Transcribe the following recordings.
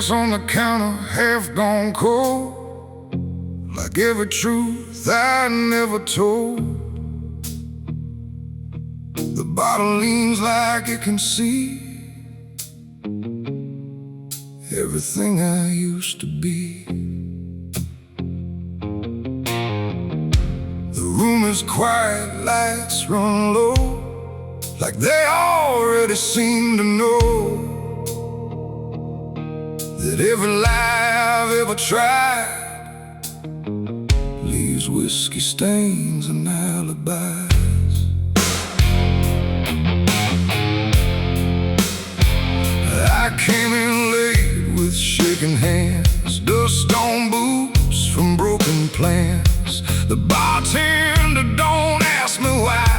glass on the counter, half gone cold, like every truth I never told. The bottle leans like it can see everything I used to be. The room is quiet, lights run low, like they already seem to know that every lie I've ever tried leaves whiskey stains and alibis. I came in late with shaking hands, dust on boots from broken plans. The bartender don't ask me why,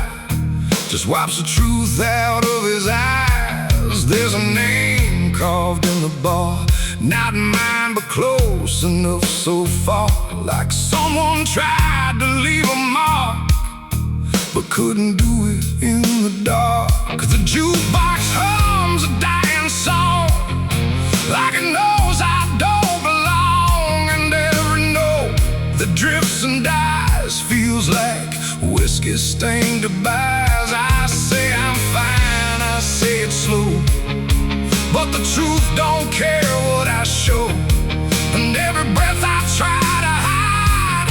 just wipes the truth out of his eyes. There's a name carved in the bar, not mine but close enough so far, like someone tried to leave a mark but couldn't do it in the dark. The jukebox hums a dying song, like it knows I don't belong, and every note that drifts and dies feels like whiskey stained goodbyes. I say I'm fine, I say it slow, but the truth don't care what I show, and every breath I try to hide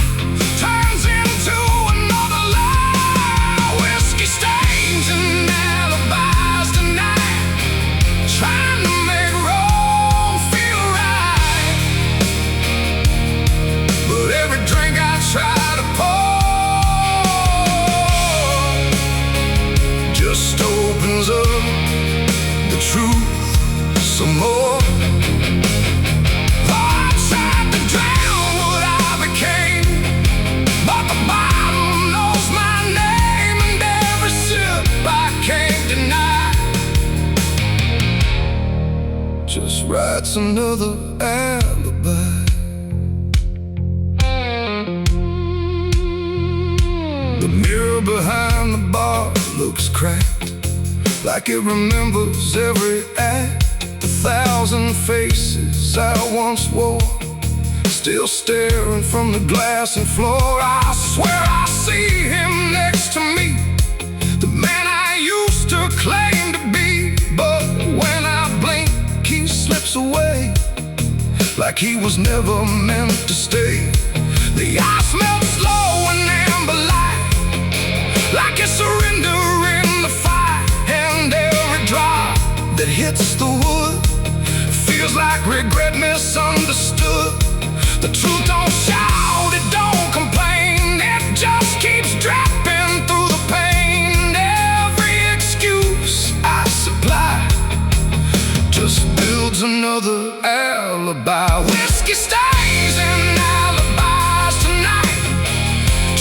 turns into another lie. Whiskey stains and alibis tonight, trying to make wrong feel right. But every drink I try to pour just opens up the truth some more. I tried to drown what I became, but the bottle knows my name, and every sip I can't deny just writes another alibi. The mirror behind the bar looks cracked, like it remembers every act. 1,000 faces I once wore, still staring from the glass and floor. I swear I see him next to me, the man I used to claim to be. But when I blink, he slips away, like he was never meant to stay. The ice melts slow and amber light, like a surrender in the fire, and every drop that hits the wood feels like regret misunderstood. The truth don't shout, it don't complain, it just keeps dropping through the pain. Every excuse I supply just builds another alibi. Whiskey stains and alibis tonight,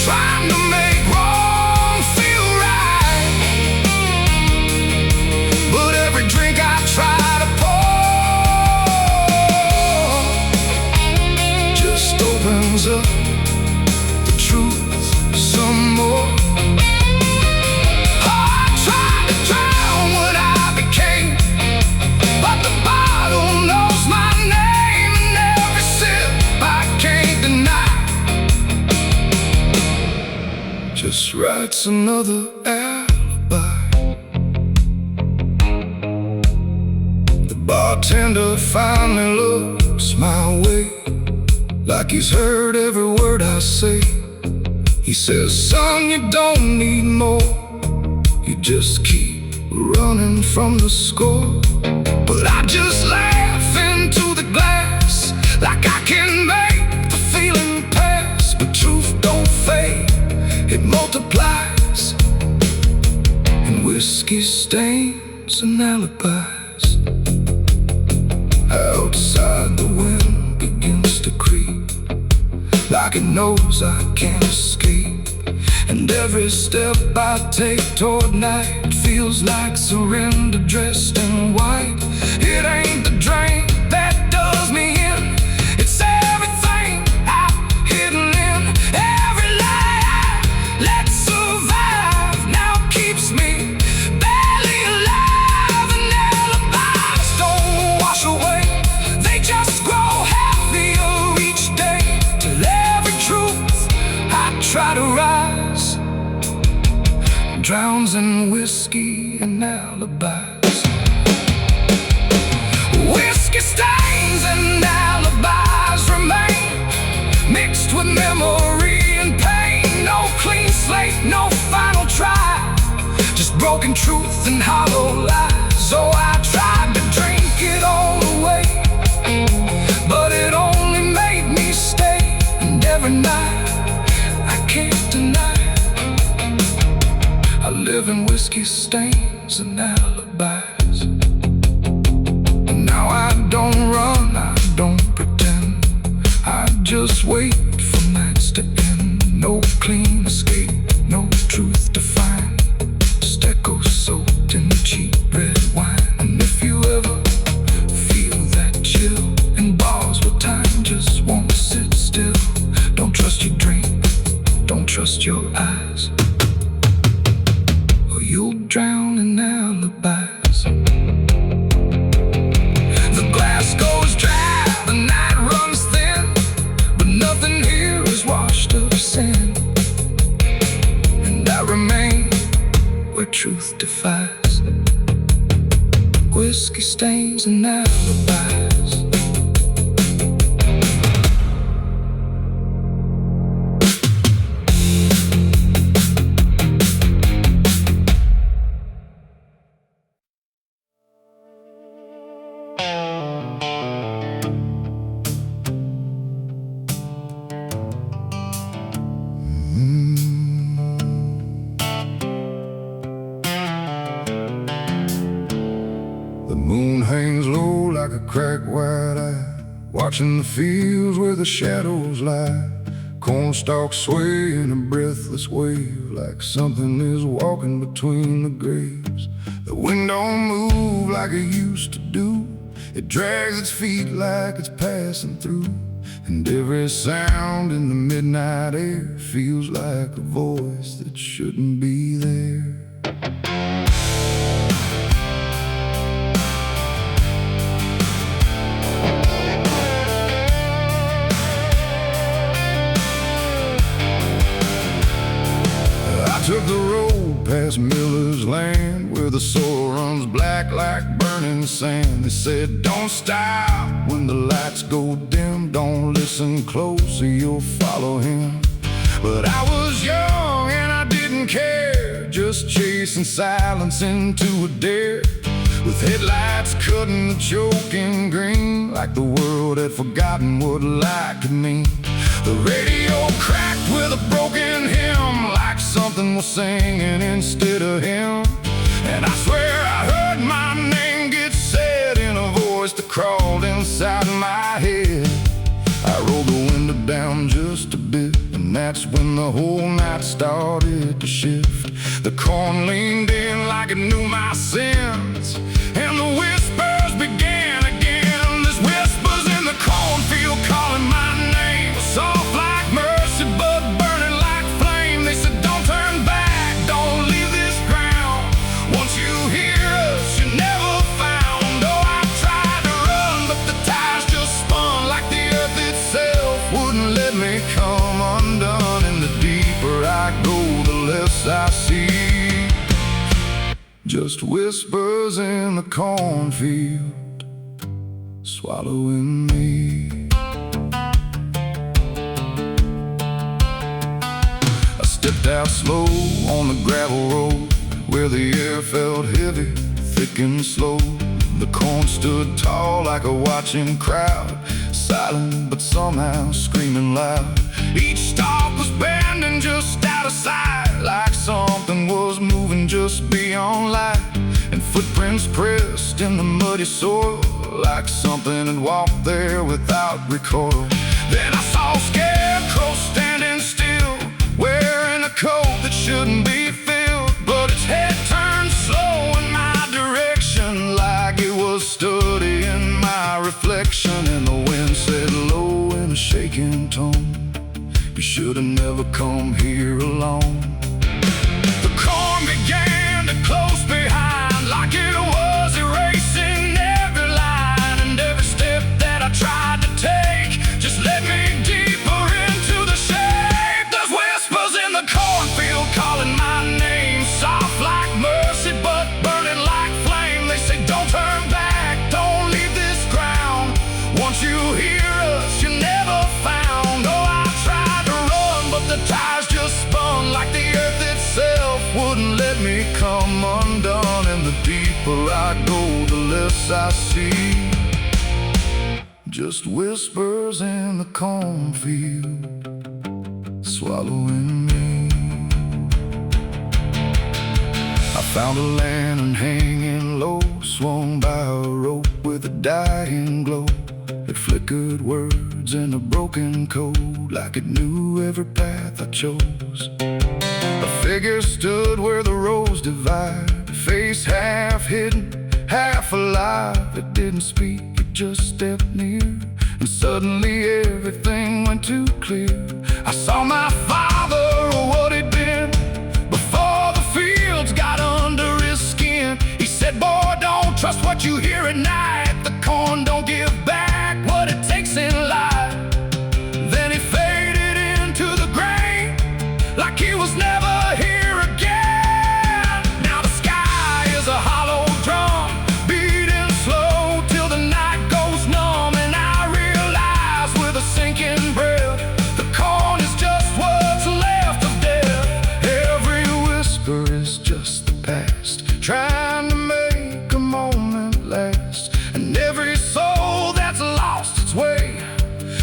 trying to make wrong feel right. But every drink I try to opens up the truth some more. I tried to drown what I became, but the bottle knows my name, and every sip I can't deny just writes another alibi. The bartender finally looks my way, like he's heard every word I say. He says, son, you don't need more, you just keep running from the score. But I just laugh into the glass, like I can make the feeling pass. But truth don't fade, it multiplies, and whiskey stains and alibis. Outside the wind begins to creep, like it knows I can't escape, and every step I take toward night feels like surrender dressed in white. It ain't the drink that does me in, it's everything I've hidden in. Every lie I let survive now keeps me barely alive, and alibis don't wash away, they just whiskey and alibis. Whiskey stains and alibis remain, mixed with memory and pain. No clean slate, no final try, just broken truth and hollow lies. So I tried to drink it all away, but it only made me stay. And every night, I can't deny, I live in whiskey stains and alibis. And now I don't run, I don't pretend, I just wait for nights to end. No clean escape, no truth to find, just echoes soaked in cheap red wine. And if you ever feel that chill in bars where time just won't sit still, don't trust your dream, don't trust your eyes, or you'll drown in alibis. The glass goes dry, the night runs thin, but nothing here is washed of sin. And I remain where truth defies, whiskey stains and alibis. The moon hangs low like a cracked white eye, watching the fields where the shadows lie. Corn stalks sway in a breathless wave, like something is walking between the graves. The wind don't move like it used to do, it drags its feet like it's passing through. And every sound in the midnight air feels like a voice that shouldn't be there. I took the road past Miller's land, where the soil runs black like burning sand. They said, don't stop when the lights go dim, don't listen close or you'll follow him. But I was young and I didn't care, just chasing silence into a dare, with headlights cutting the choking green, like the world had forgotten what light could mean. The radio cracked with a broken hymn, like something was singing instead of him. And I swear I heard my name get said in a voice that crawled inside my head. I rolled the window down just a bit, and that's when the whole night started to shift. The corn leaned in like it knew my sins, and the whispers began again. There's whispers in the cornfield calling my name, soft like mercy but burning like flame. They said, don't turn back, don't leave this ground. Once you hear us, you're never found. Oh, I tried to run, but the tires just spun, like the earth itself wouldn't let me come undone. And the deeper I go, the less I see, just whispers in the cornfield swallowing me. I stepped out slow on the gravel road, where the air felt heavy, thick and slow. The corn stood tall like a watching crowd, silent but somehow screaming loud. Each stalk was bending just out of sight, like something was moving just beyond light. And footprints pressed in the muddy soil, like something had walked there without recoil. Then I saw a scarecrow standing still, wearing a coat that shouldn't be filled, but its head turned slow in my direction, like it was studying my reflection. And the wind said low in a shaking tone, you should have never come here alone. The corn began to close behind, like it was erasing every line. And every step that I tried to take just led me deeper into the shade. There's whispers in the cornfield calling my name, soft like mercy deeper I go, the less I see. Just whispers in the cornfield, swallowing me. I found a lantern hanging low, swung by a rope with a dying glow. It flickered words in a broken code, like it knew every path I chose. A figure stood where the roads divide, face half hidden, half alive. It didn't speak, it just stepped near, and suddenly everything went too clear. I saw my father, or what he'd been, before the fields got under his skin. He said, boy, don't trust what you hear at night. The corn don't give back what it takes in life. Then he faded into the grain, like he was never here again. Now the sky is a hollow drum, beating slow till the night goes numb. And I realize with a sinking breath, the corn is just what's left of death. Every whisper is just the past, trying to make a moment last. And every soul that's lost its way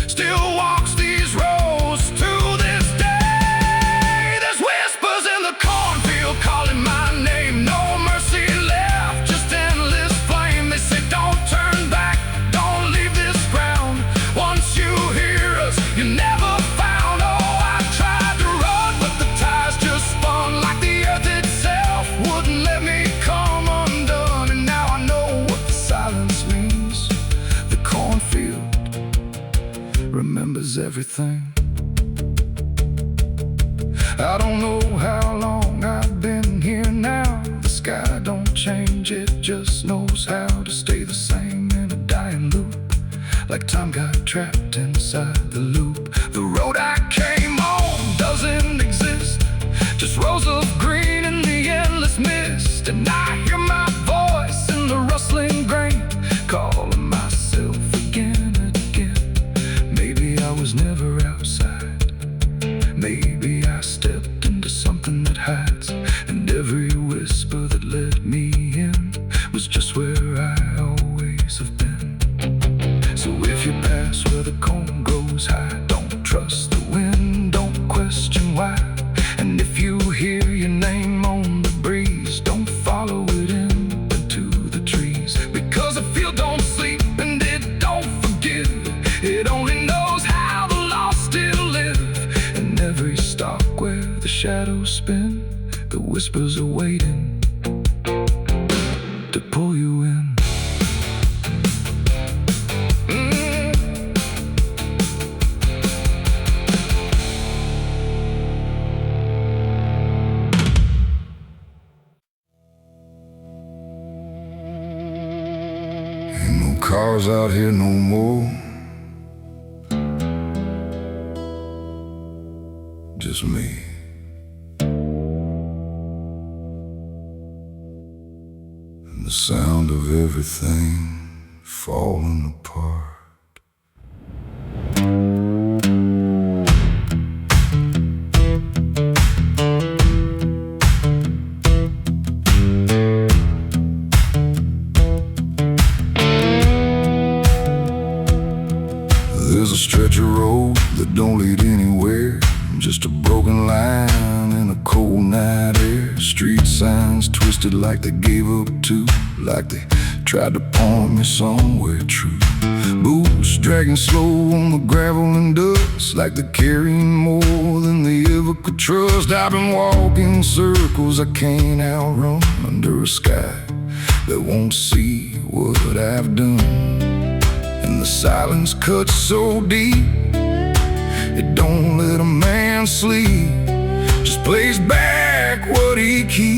still walks these roads to this day. There's whispers in the cornfield calling my name. No mercy left, just endless flame. They say don't turn back, don't leave this ground. Once you hear us, you never found. Oh, I tried to run, but the ties just spun, like the earth itself wouldn't let me come undone. And now I know what the silence means. The cornfield remembers everything. I don't know how long I've been here now. The sky don't change, it just knows how to stay the same in a dying loop, like time got trapped inside the loop. The road I came on doesn't exist, just rows of green in the endless mist. And I hear my voice in the rustling grain, calling myself again and again. Maybe I was never outside, maybe I stepped into something that hides. And every whisper that let me in was just where I always have been. So if you pass where the corn grows high, don't trust the wind, don't question why. And if you hear your name on the breeze, don't follow it into the trees. Because the field don't sleep and it don't forgive, it only knows how the lost still live. And every stalk where the shadows spin, the whispers are waiting to pull you in. Ain't no cars out here no more, just me. And the sound of everything falling apart. There's a stretch of road that don't lead anywhere, just a broken line in a cold night air. Street signs twisted like they gave up too, like they tried to point me somewhere true. Boots dragging slow on the gravel and dust, like they're carrying more than they ever could trust. I've been walking circles I can't outrun, under a sky that won't see what I've done. And the silence cuts so deep, it don't let a man sleep, just plays back what he keeps.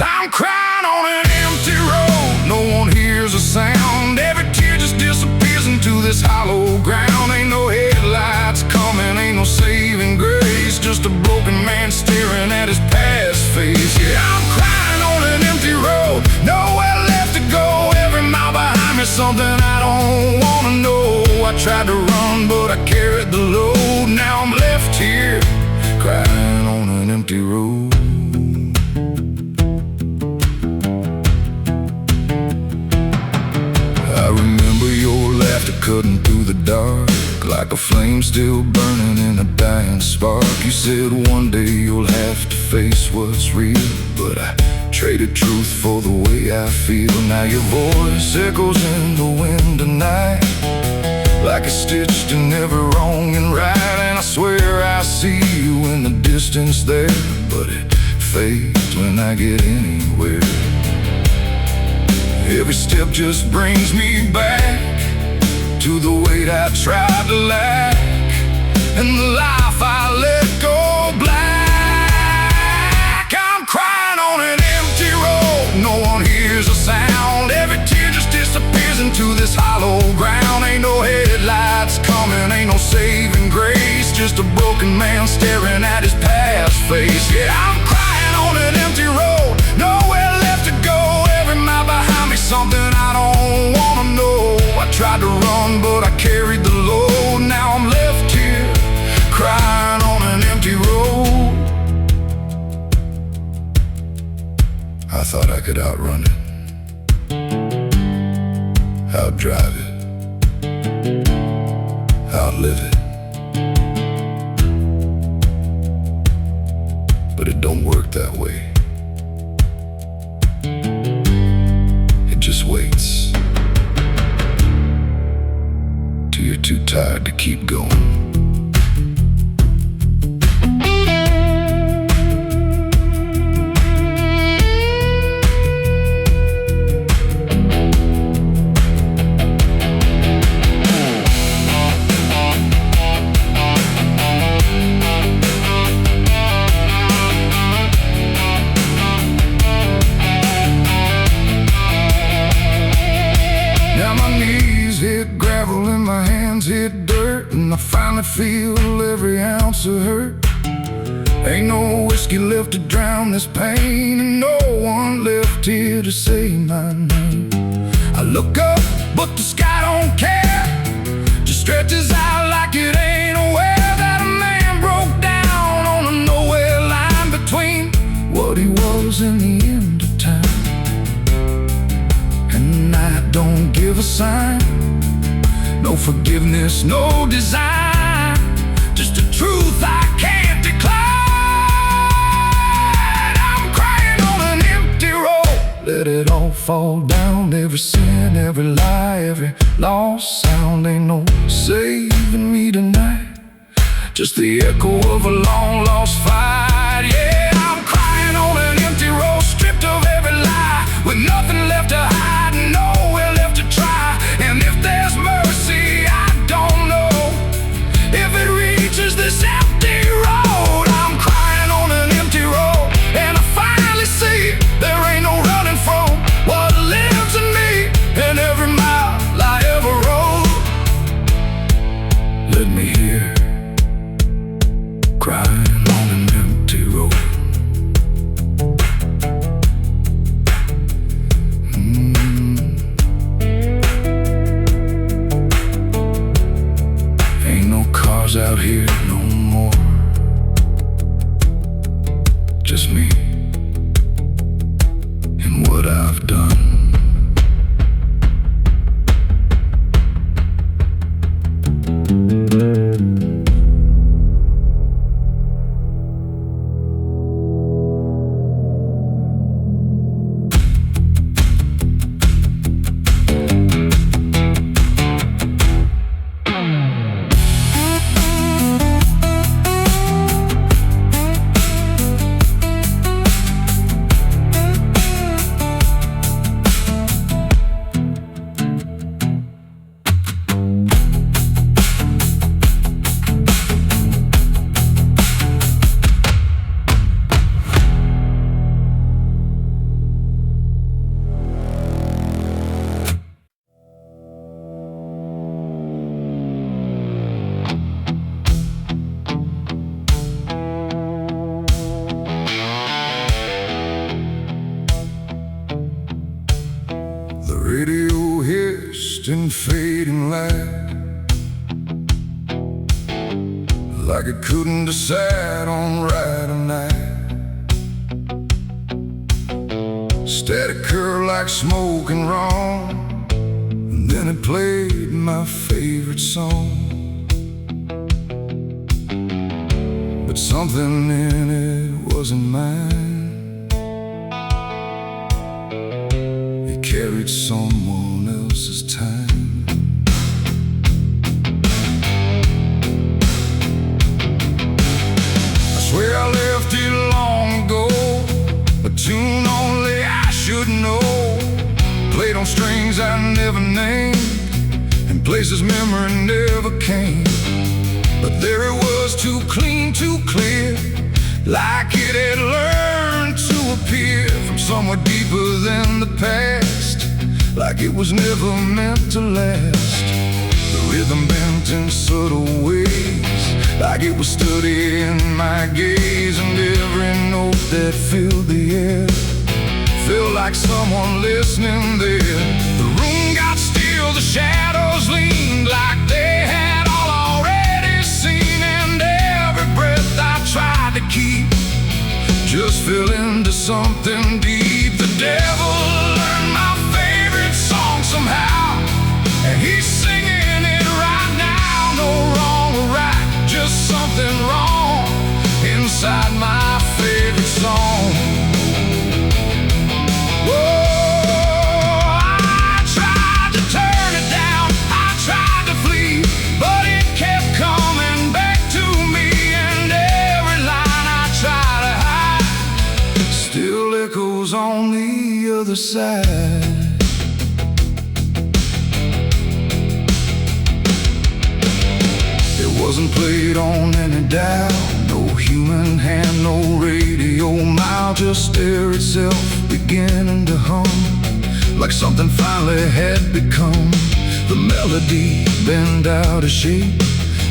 I'm crying on an empty road, no one hears a sound. Every tear just disappears into this hollow ground. Ain't no headlights coming, ain't no saving grace, just a broken man staring at his past face. Yeah, I'm crying on an empty road, nowhere left to go. Every mile behind me, something I don't wanna know. I tried to run, but I carried the load. Now I'm left here, crying on an empty road. cutting through the dark, like a flame still burning in a dying spark. You said one day you'll have to face what's real, but I traded truth for the way I feel. Now your voice echoes in the wind tonight, like it's stitched in every wrong and right. And I swear I see you in the distance there, but it fades when I get anywhere. Every step just brings me back to the weight I tried to lack, and the life I let go black. I'm crying on an empty road, no one hears a sound. Every tear just disappears into this hollow ground. Ain't no headlights coming, ain't no saving grace, just a broken man staring at his past face. Yeah, I'm crying on an empty road, nowhere left to go. Every mile behind me, something I don't wanna know. I tried to run, but I carried the load. Now I'm left here, crying on an empty road. I thought I could outrun it, outdrive it, outlive it, but it don't work that way. It just waits till you're too tired to keep going. Hit dirt, and I finally feel every ounce of hurt. Ain't no whiskey left to drown this pain, and no one left here to say my name. I look up, but the sky don't care, just stretches out like it ain't aware that a man broke down on a nowhere line between what he was and the end of time. And I don't give a sign, no forgiveness, no design, just a truth I can't decline. I'm crying on an empty road, let it all fall down. Every sin, every lie, every lost sound. Ain't no saving me tonight, just the echo of a long lost fight. Yeah, I'm crying on an empty road, stripped of every lie, with nothing left to hide and nowhere left to try. And if there's mercy, I don't know if it reaches this empty road. I'm crying on an empty road, and I finally see there ain't no running from what lives in me and every mile I ever rode. Let me hear, crying on an empty road. Out here no more, just me and what I've done. Radio hissed in fading light, like it couldn't decide on right or night. Static curl like smoke and wrong, Then it played my favorite song, but something in it wasn't mine. It carried someone else's time. I swear I left it long ago, a tune only I should know, played on strings I never named, and places memory never came. But there it was, too clean, too clear, like it had learned to appear from somewhere deeper than the past, like it was never meant to last. The rhythm bent in subtle ways, like it was studying my gaze, and every note that filled the air felt like someone listening there. The room got still, the shadows leaned like they had all already seen, and every breath I tried to keep just fell into something deep. The devil learned my favorite song somehow, and he's singing it right now. No wrong or right, just something wrong inside my favorite song. On the other side, it wasn't played on any dial, no human hand, no radio mile, just air itself beginning to hum, like something finally had become. The melody bent out of shape,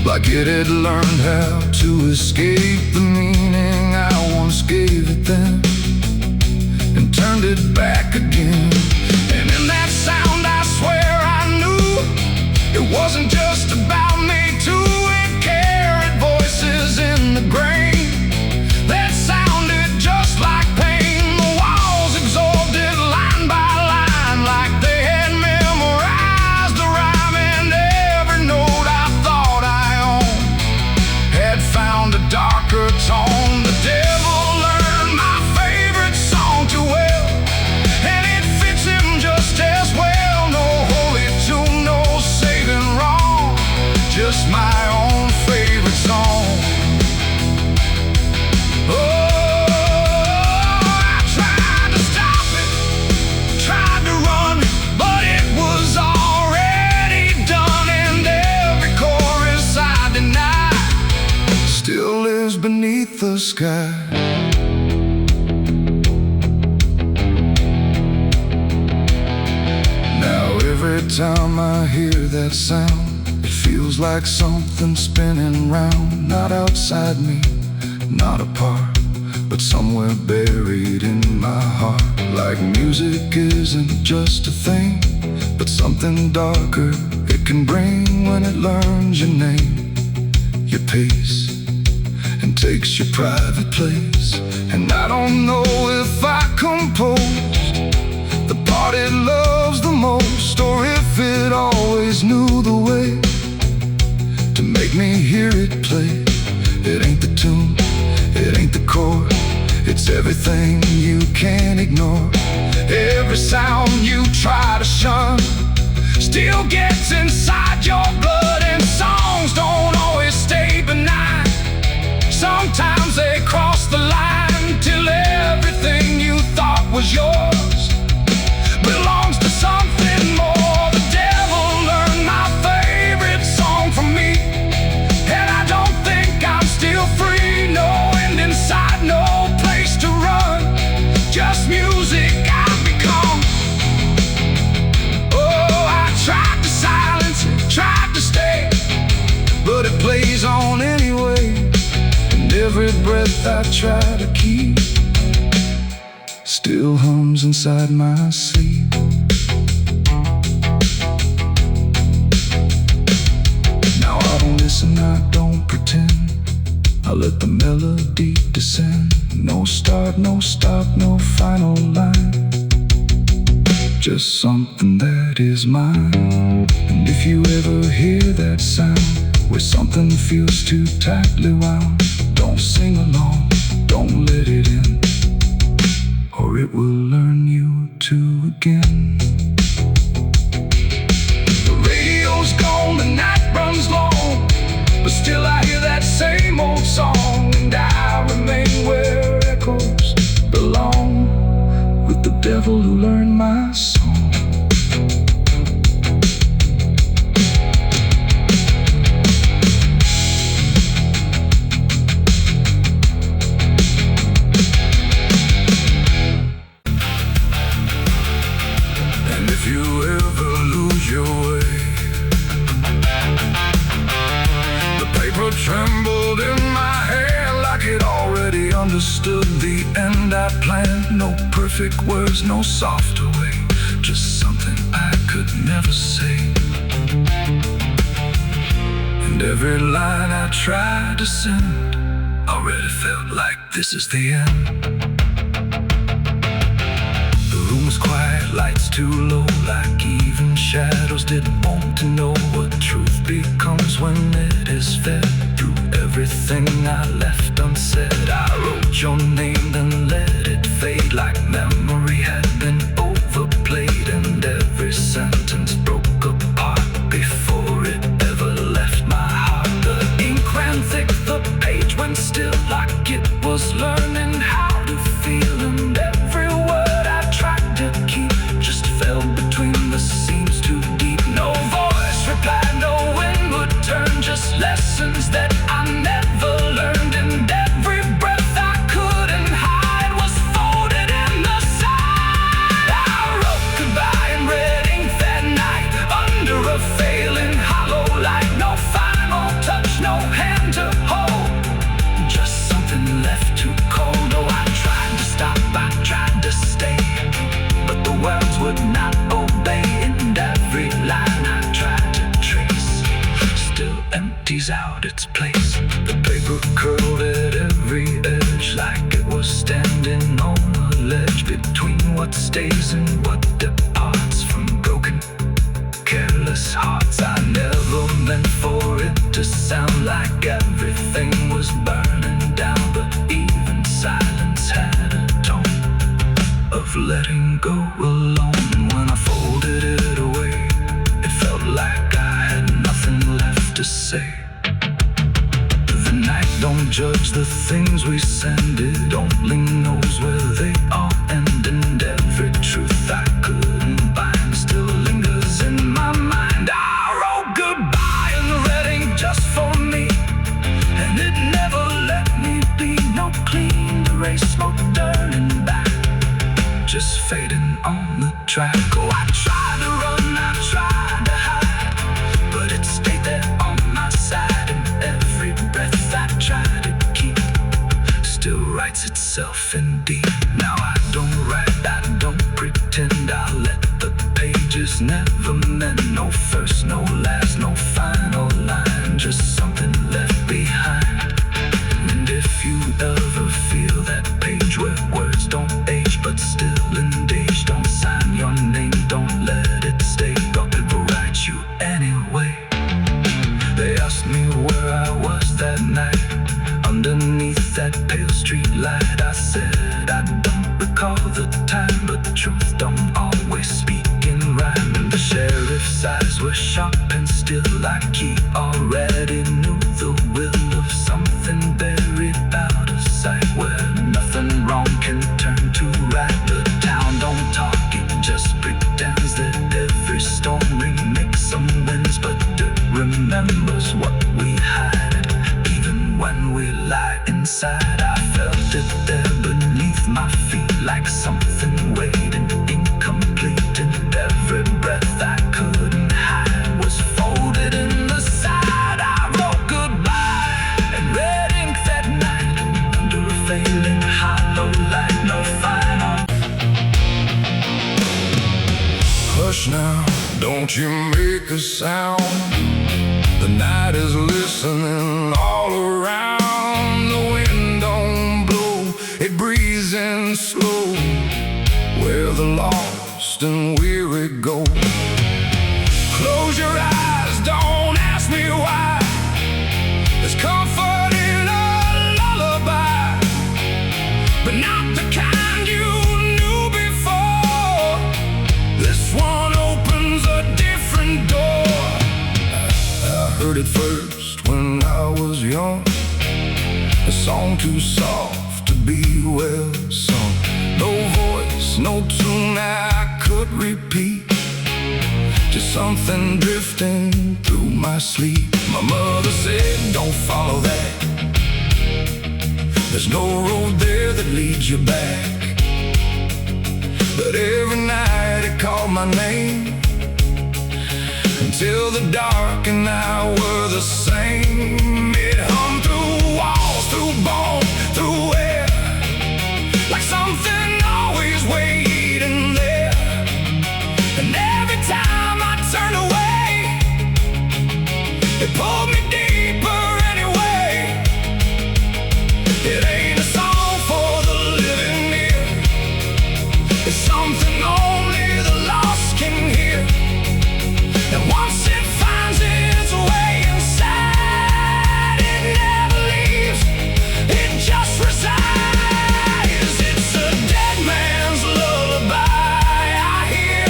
like it had learned how to escape the meaning I once gave it then, and turned it back again. And in that sound I swear I knew it wasn't just about me too. It carried voices in the grain that sounded just like pain. The walls absorbed it line by line, like they had memorized the rhyme, and every note I thought I owned had found a darker tone. The devil learned my favorite song too well, and it fits him just as well. No holy tune, no saving wrong, just my own favorite song. Oh, I tried to stop it, tried to run, but it was already done, and every chorus I denied still lives beneath the sky. Every time I hear that sound, it feels like something spinning round, not outside me, not apart, but somewhere buried in my heart. Like music isn't just a thing, but something darker it can bring when it learns your name, your pace, and takes your private place. And I don't know if I composed the part it loves the most, or if it always knew the way to make me hear it play. It ain't the tune, it ain't the chord, it's everything you can't ignore. Every sound you try to shun still gets inside your blood, and songs don't always stay benign. Sometimes they cross the line till everything you thought was yours belongs to something more. The devil learned my favorite song from me, and I don't think I'm still free. No end inside, no place to run, just music I've become. Oh, I tried to silence it, tried to stay, but it plays on anyway, and every breath I try to keep still hums inside my sleep. Now I don't listen, I don't pretend, I let the melody descend. No start, no stop, no final line. just something that is mine. And if you ever hear that sound, where something feels too tightly wound, don't sing along, don't let it in, or it will learn you to again. The radio's gone, the night runs long, but still I hear that same old song, and I remain where echoes belong, with the devil who learned my song. And if you ever lose your way, the paper trembled in my hand like it already understood the end I planned. No perfect words, no softer way, just something I could never say. And every line I tried to send already felt like this is the end. The room was quiet, lights too low, like even shadows didn't want to know what truth becomes when it is fed through everything I left unsaid. I wrote your name, then let it fade like memory had been overplayed, and every sentence broke apart before it ever left my heart. The ink ran thick, the page went still, like it was learning how to feel, and every word I tried to keep just fell between the seams too deep. No voice replied, no wind would turn, just lessons that I never learned, and every breath I couldn't hide was folded in the side. I wrote goodbye in red ink that night, under a failing hollow light. No final touch, no hand to hold, just something left to cold. Oh, I tried to stop, I tried to stay, but the words would not obey, and every line I tried to trace still empties out its place. The paper curled at every edge like it was standing on a ledge between what stays and what departs from broken, careless hearts. I never meant for it to sound like everything was burning down, but even silence had a tone of letting go alone. When I folded it away, it felt like I had nothing left to say. The night don't judge the things we send, it only knows where they all end, and every truth I couldn't bind still lingers in my mind. I wrote goodbye in red ink just for me, and it never let me be. No clean erase, no turning back, just fading on the track. Oh, I tried to run, I tried to hide, but it stayed there on my side, and every breath I tried to keep still writes itself in deep. Now I don't write, I don't pretend, I let the pages never mend. No first, no last, no final line, just something left behind. And if you ever feel that page where words don't age but still engage, don't sign your name, don't let it stay, God will write you anyway. They asked me where I was that night, underneath that pale street light. I said I don't recall the time, but the truth don't always speak in rhyme. And the sheriff's eyes were sharp and still, like he already knew the will of something buried out of sight, where nothing wrong can turn to right. The town don't talk, it just pretends that every storm remakes some winds, but it remembers what we hide, even when we lie inside. I felt it there beneath my feet, like something waiting incomplete, and every breath I couldn't hide was folded in the side. I wrote goodbye in red ink that night, under a failing hollow light. No final. Hush now, don't you make a sound, the night is listening all around. The wind don't blow, it breathes in slow, where the law lost and weary go. Close your eyes, don't ask me why. There's comfort in a lullaby, but not the kind you knew before. This one opens a different door. I heard it first when I was young, a song too soft to be well sung. No voice, no tune I could repeat, just something drifting through my sleep. My mother said, don't follow that. There's no road there that leads you back. But every night it called my name, until the dark and I were the same. It hummed through walls, through bone, through air, like something always waiting there. And every time I turned away, it pulled me deeper anyway. It ain't a song for the living near, it's something only the lost can hear. And once it finds its way inside, it never leaves, it just resides. It's a dead man's lullaby I hear,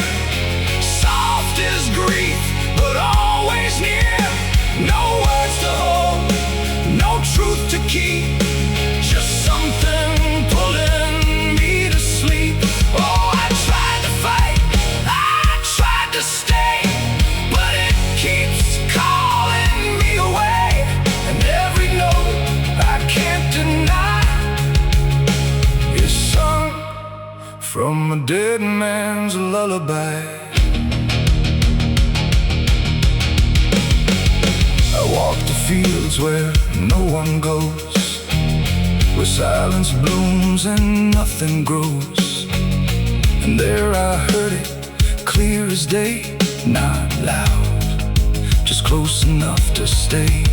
soft as grief, but always near. No words to hold, no truth to keep, just something pulling me to sleep. Oh, I tried to fight, I tried to stay, but it keeps calling me away. And every note I can't deny is sung from a dead man's lullaby. I walk the fields where no one goes, where silence blooms and nothing grows. And there I heard it, clear as day, not loud, just close enough to stay.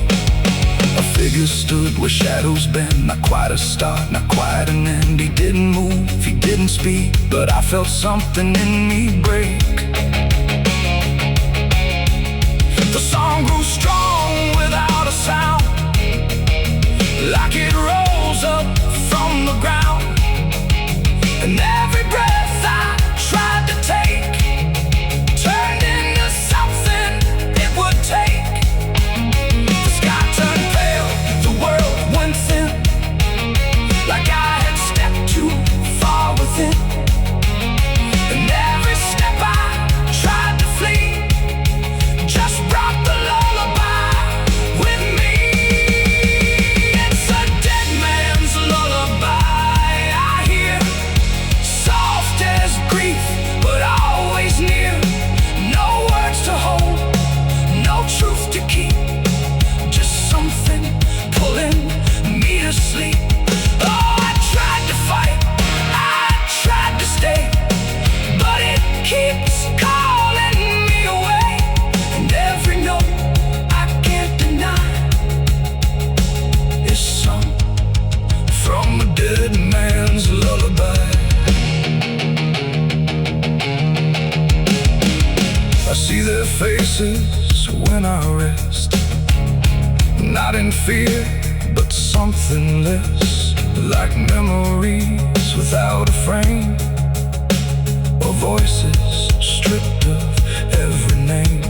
A figure stood where shadows bend, not quite a start, not quite an end. He didn't move, he didn't speak, but I felt something in me break. The song grew strong without a sound, like it rose up from the ground. And every breath I tried to take turned into something it would take. The sky turned pale, the world went thin, like I had stepped too far within. And every step I tried to flee just brought the lullaby with me. It's a dead man's lullaby I hear, soft as grief, but always near. No words to hold, no truth to keep, just something pulling me to sleep. Oh, I tried to fight, I tried to stay, but it keeps calling me away. And every note I can't deny is sung from a dead man's lullaby. I see their faces when I rest, not in fear, but something less, like memories without a frame, or voices stripped of every name.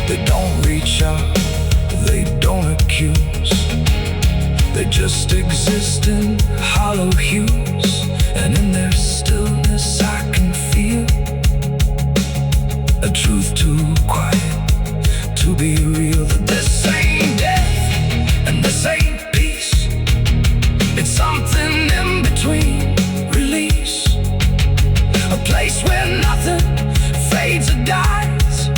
They don't reach out, they don't accuse, they just exist in hollow hues. And in their stillness I can feel a truth too quiet to be real. That this ain't death and this ain't peace, it's something in between. Release, a place where nothing fades or dies,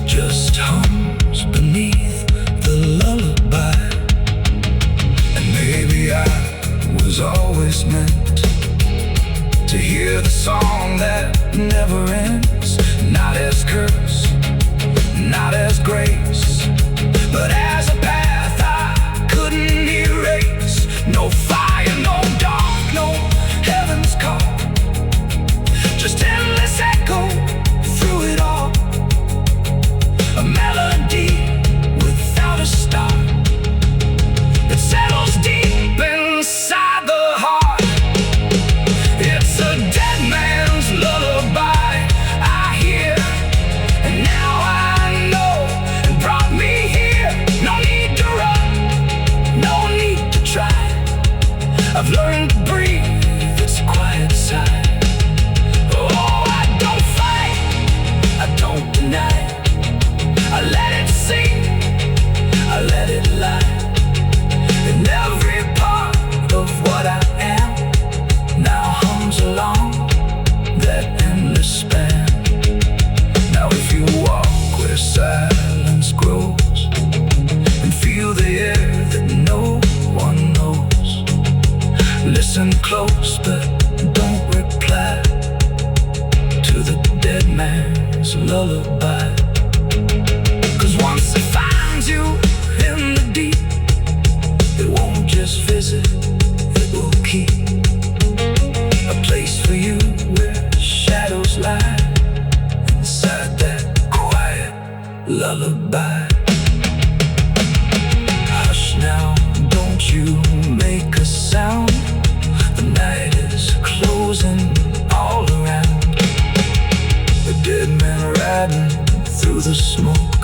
just hums beneath the lullaby. And maybe I was always meant to hear the song that never ends, not as curse, not as grace, but as a path I couldn't erase. No fire, no dark, no heaven's call, just endless lullaby. 'Cause once it finds you in the deep, it won't just visit, it will keep a place for you where shadows lie inside that quiet lullaby. Hush now, don't you make a sound. The night is closing all around. A dead man riding through the smoke.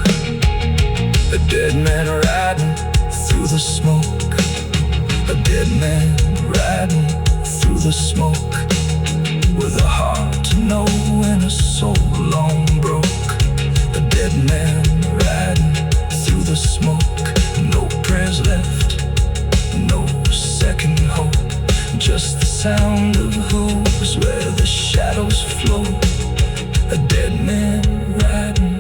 A dead man riding through the smoke. A dead man riding through the smoke. With a heart to know and a soul long broke. A dead man riding through the smoke. No prayers left, no second hope. Just the sound of hooves where the shadows float. A dead man riding.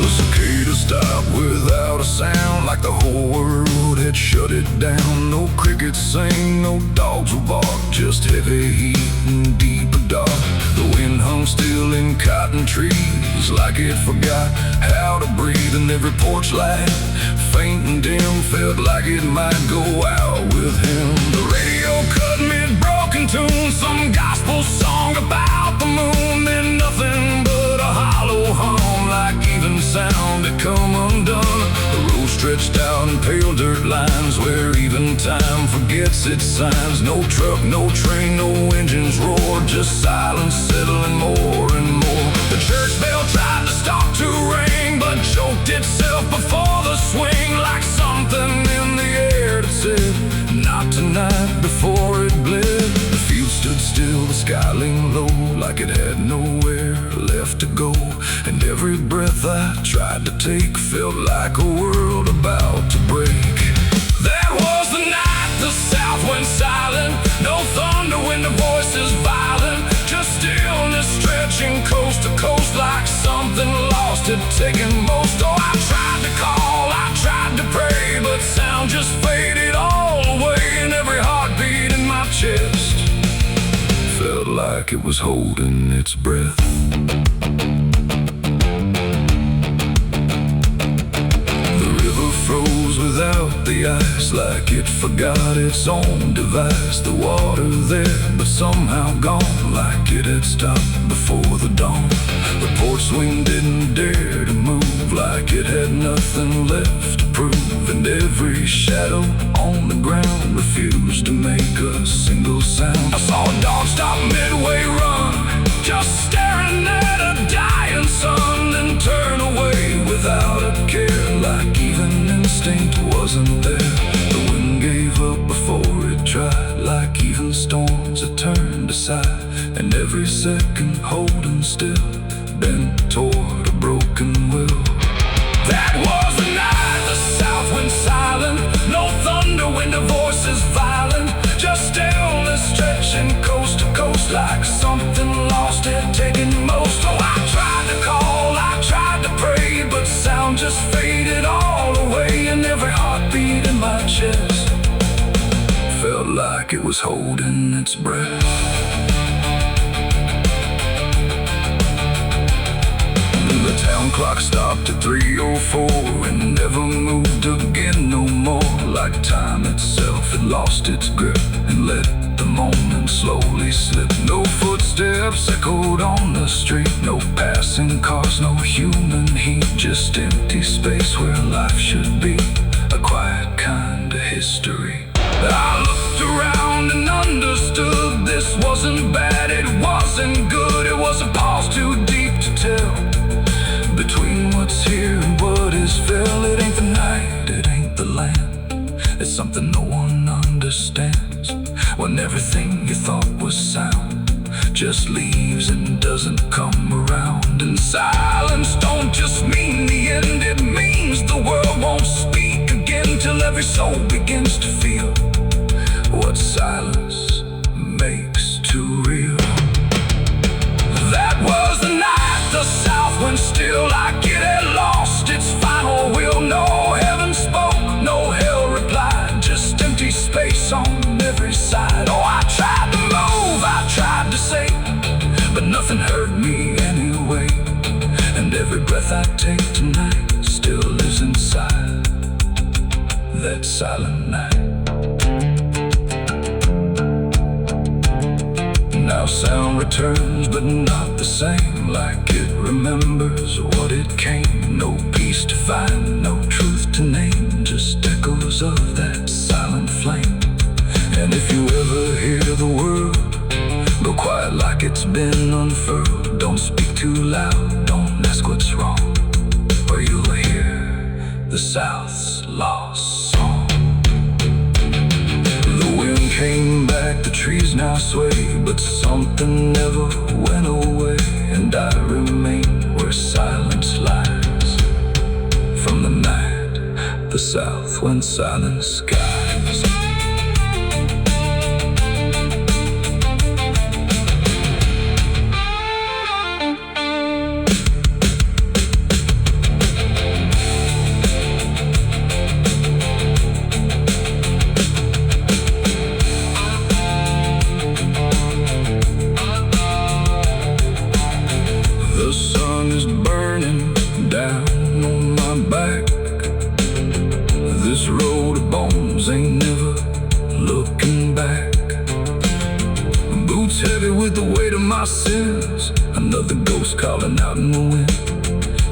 The cicada stopped without a sound, like the whole world had shut it down. No crickets sing, no dogs will bark, just heavy heat and deeper dark. The wind hung still in cotton trees, like it forgot how to breathe. And every porch light, faint and dim, felt like it might go out with him. The radio cut mid-broken tune, some gospel song about the moon. Then nothing but a hollow hum, like even sound had come undone. The road stretched out in pale dirt lines, where even time forgets its signs. No truck, no train, no engines roar, just silence settling more and more. The church bell tried to stop to ring, but choked itself before the swing, like something in the air that said, not tonight, before it bled. The field stood still, the sky leaned low, like it had nowhere left to go. And every breath I tried to take felt like a world about to break. That was the night the south went silent. No thunder when the voice is violent, just stillness stretching coast to coast, like something lost had taken most. Oh, I tried to call, I tried to pray, but sound just faded all away. And every heartbeat in my chest felt like it was holding its breath. Froze without the ice, like it forgot its own device. The water there, but somehow gone, like it had stopped before the dawn. The porch swing didn't dare to move, like it had nothing left to prove. And every shadow on the ground refused to make a single sound. I saw a dog stop midway run, just staring at a dying sun, then turn away without a care, like even instinct wasn't there. The wind gave up before it tried, like even storms had turned aside. And every second holding still, bent toward a broken will. That was the night the south went silent. No thunder when the voice is violent, just stillness stretching coast to coast, like something lost had taken most. Oh, I tried to call, I tried to pray, but sound just faded all away. And every heartbeat in my chest felt like it was holding its breath. The town clock stopped at 3:04 and never moved again no more, like time itself had lost its grip and let the moment slowly slip. No footsteps echoed on the street, no passing cars, no human heat, just empty space where life should be, a quiet kind of history. I looked around and understood this wasn't bad, it wasn't good. It was a pause too deep to tell, between what's here and what is fell. It ain't the night, it ain't the land, it's something no one understands. When everything you thought was sound just leaves and doesn't come around. And silence don't just mean the end, it means the world won't speak again, till every soul begins to feel what silence makes too real. That was the night the south went still, like it had lost its final will. No heaven spoke, no hell replied. that silent night. Now sound returns, but not the same, like it remembers what it came. No peace to find, no truth to name, just echoes of that silent flame. And if you ever hear the word, go quiet like it's been unfurled. Don't speak too loud, don't ask what's wrong, or you'll hear the South's lost song. The wind came back, the trees now sway, but something never went away. And I remain where silence lies. From the night, the South went silent skies. The sun is burning down on my back. This road of bones ain't never looking back. Boots heavy with the weight of my sins. Another ghost calling out in the wind.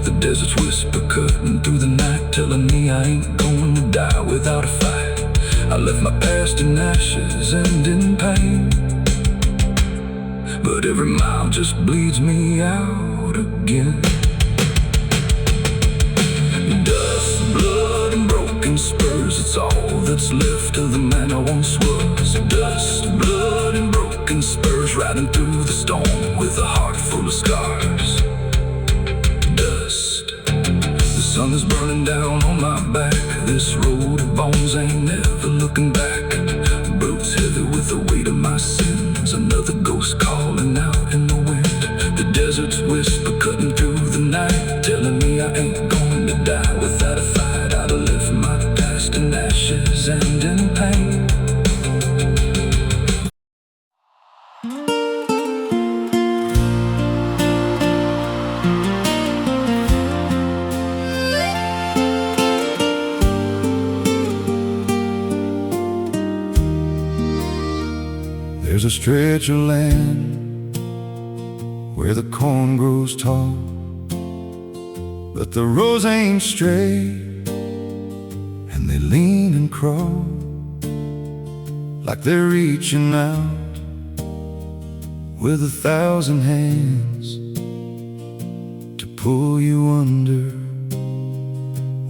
The desert's whisper cutting through the night, telling me I ain't going to die without a fight. I left my past in ashes and in pain, but every mile just bleeds me out again. Dust, blood, and broken spurs, it's all that's left of the man I once was. Dust, blood, and broken spurs, riding through the storm with a heart full of scars. Dust, the sun is burning down on my back. This road of bones ain't never looking back. Boots heavy with the weight of my sins. Another ghost calling out in the wind. The desert's whisper cutting through the night, telling me I ain't going to die without a fight. I'd have left my past in ashes and in pain. There's a stretch of land where the corn grows tall, but the rows ain't straight, and they lean and crawl like they're reaching out with 1,000 hands to pull you under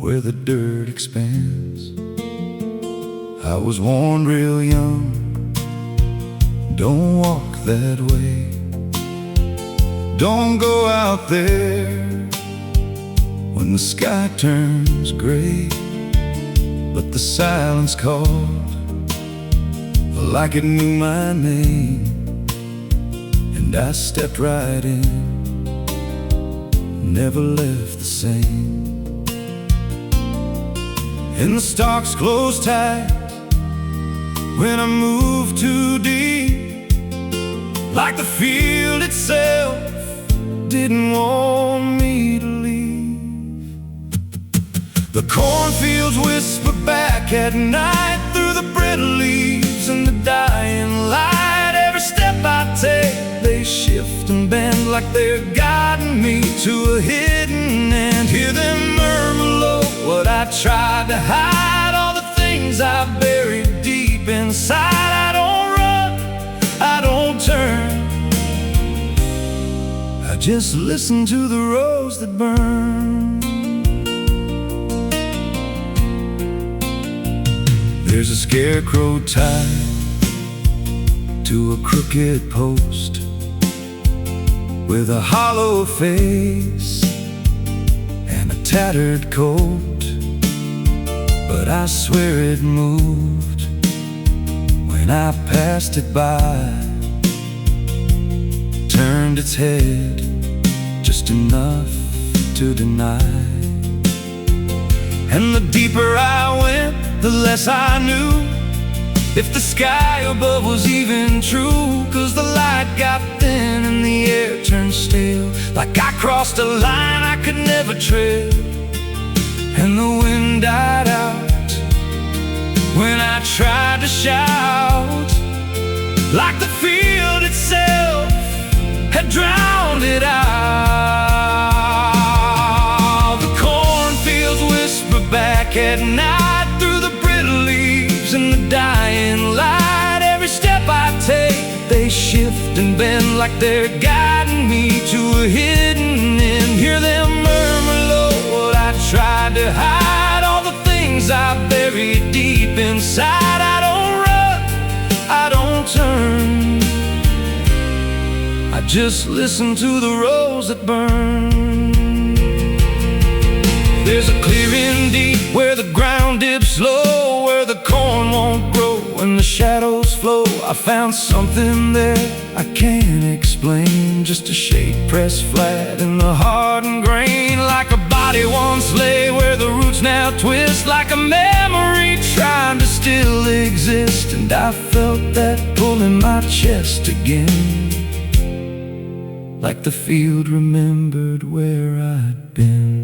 where the dirt expands. I was warned real young, don't walk that way, don't go out there when the sky turns gray. But the silence called like it knew my name, and I stepped right in, never left the same. And the stalks closed tight when I moved too deep, like the field itself didn't want me to leave. The cornfields whisper back at night through the brittle leaves and the dying light. Every step I take, they shift and bend like they're guiding me to a hidden end. Hear them murmur low what I tried to hide, all the things I buried deep inside. I don't run, I don't turn, I just listen to the rows that burn. There's a scarecrow tied to a crooked post with a hollow face and a tattered coat, but I swear it moved when I passed it by. Turned its head just enough to deny. And the deeper I went, the less I knew if the sky above was even true. 'Cause the light got thin and the air turned stale, like I crossed a line I could never tread. And the wind died out back at night through the brittle leaves and the dying light. Every step I take, they shift and bend like they're guiding me to a hidden end. Hear them murmur low what I tried to hide, all the things I buried deep inside. I don't run, I don't turn, I just listen to the rose that burn. There's a clearing deep where the ground dips low, where the corn won't grow and the shadows flow. I found something there I can't explain, just a shade pressed flat in the hardened grain, like a body once lay where the roots now twist, like a memory trying to still exist. And I felt that pull in my chest again, like the field remembered where I'd been.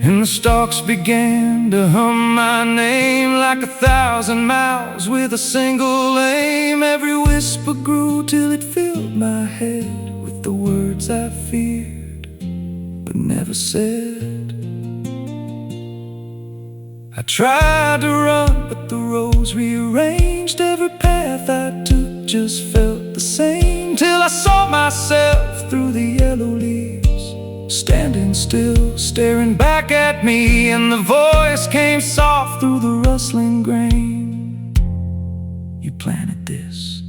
And the stalks began to hum my name like 1,000 mouths with a single aim. Every whisper grew till it filled my head with the words I feared but never said. I tried to run, but the rose rearranged. Every path I took just felt the same, till I saw myself through the yellow leaves, standing still, staring back at me. And the voice came soft through the rustling grain: you planted this,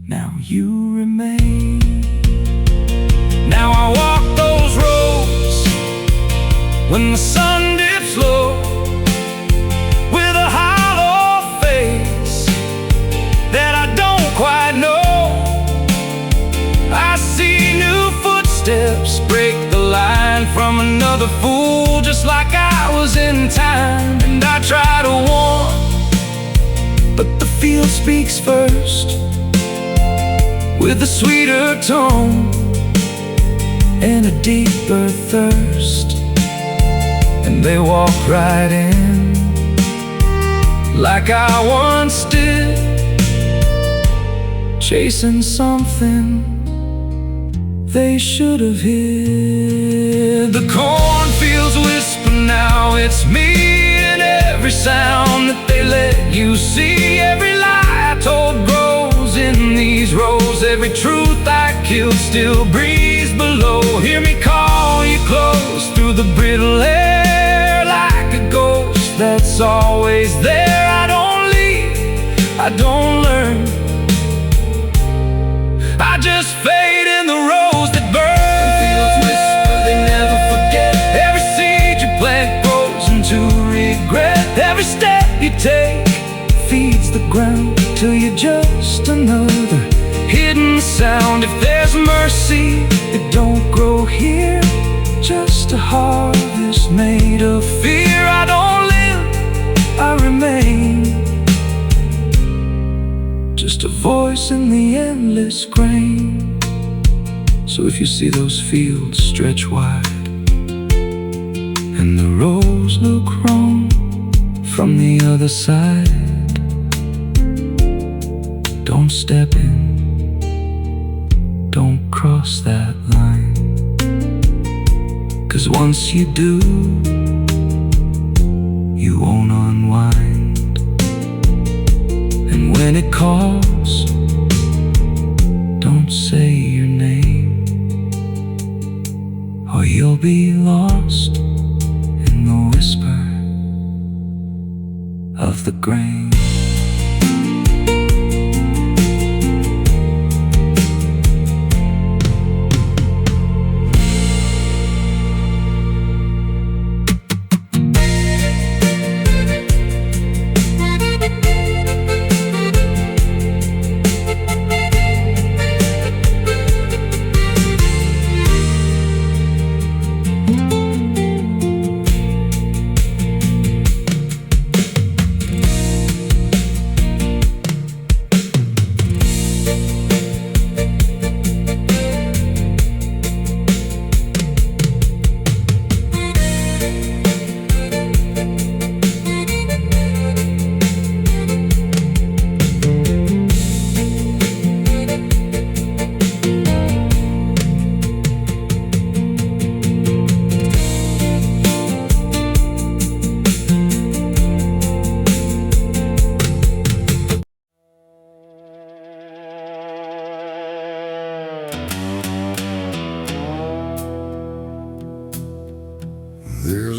now you remain. Now I walk those roads when the sun dips low, with a hollow face that I don't quite know. I see new footsteps break the line from another fool, just like I was in time. And I try to warn, but the field speaks first, with a sweeter tone and a deeper thirst. And they walk right in, like I once did, chasing something they should have hid. The cornfields whisper now, it's me, and every sound that they let you see. Every lie I told grows in these rows, every truth I killed still breathes below. Hear me call you close through the brittle air, like a ghost that's always there. I don't leave, I don't learn, I just fade in the rose that burn. Fields whisper, they never forget. Every seed you plant grows into regret. Every step you take feeds the ground till you're just another hidden sound. If there's mercy, it don't grow here, just a harvest made of fear. I don't live, I remain, just a voice in the endless grain. So if you see those fields stretch wide and the rows look wrong from the other side, don't step in, don't cross that line, 'cause once you do, you won't unwind. And when it calls, don't say your name, or you'll be lost in the whisper of the grain.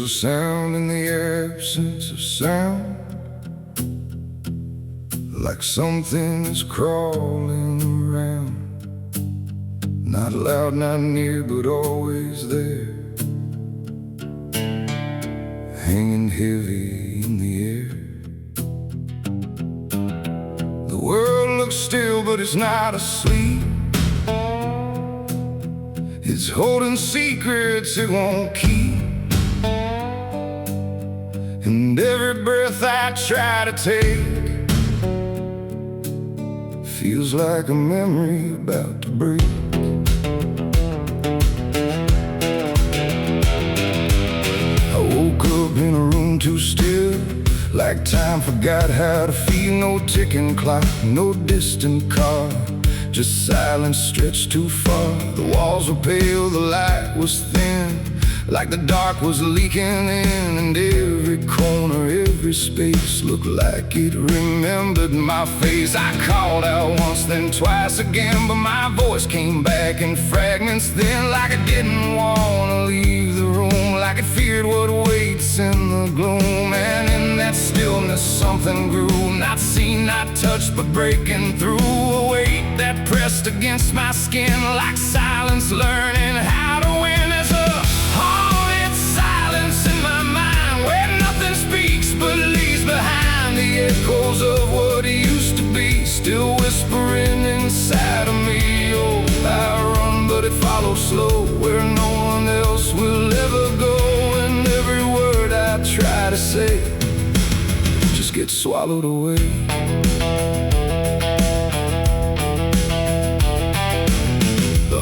a sound in the absence of sound, like something is crawling around. Not loud, not near, but always there, hanging heavy in the air. The world looks still, but it's not asleep. It's holding secrets it won't keep. And every breath I try to take feels like a memory about to break. I woke up in a room too still, like time forgot how to feel. No ticking clock, no distant car, just silence stretched too far. The walls were pale, the light was thin, like the dark was leaking in. And every corner, every space looked like it remembered my face. I called out once, then twice again, but my voice came back in fragments then, like I didn't want to leave the room, like it feared what waits in the gloom. And in that stillness something grew, not seen, not touched, but breaking through. A weight that pressed against my skin, like silence learning how to win. There's a haunted silence in my mind, where nothing speaks but leaves behind the echoes of what used to be, still whispering inside of me. Oh, I run, but it follows slow, where no one else will ever go. And every word I try to say just gets swallowed away.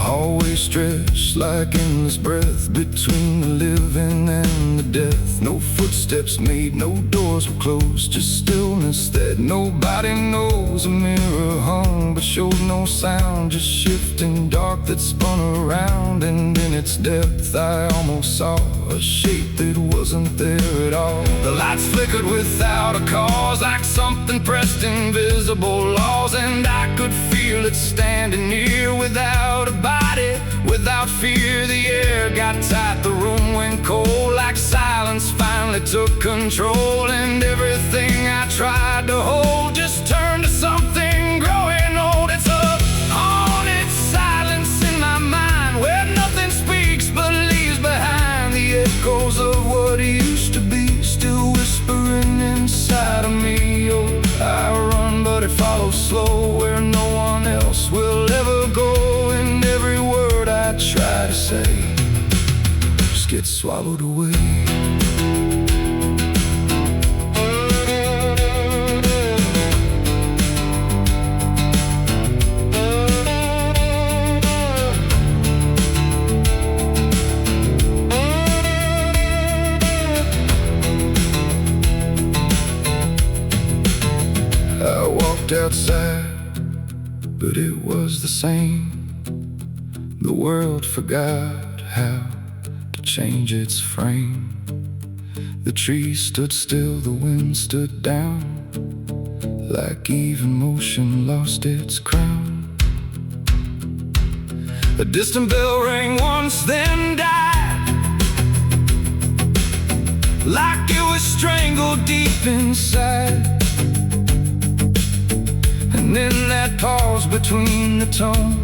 Always stretched like endless breath between the living and the death. No footsteps made, no doors were closed, just stillness that nobody knows. A mirror hung but showed no sound, just shifting dark that spun around. And in its depth I almost saw a shape that wasn't there at all. The lights flickered without a cause, like something pressed invisible laws. And I could feel it standing near, without a body, without fear. The air got tight, the room went cold, like silence finally took control. And everything I tried to hold just turned to something growing old. It's a haunted silence in my mind, where nothing speaks but leaves behind the echoes of what used to be, still whispering inside of me. Oh, I run, but it follows slow, where no one else will ever go. And every word I try to say just gets swallowed away. I walked outside, but it was the same. The world forgot how to change its frame. The trees stood still, the wind stood down, like even motion lost its crown. A distant bell rang once, then died, like it was strangled deep inside. And in that pause between the tone,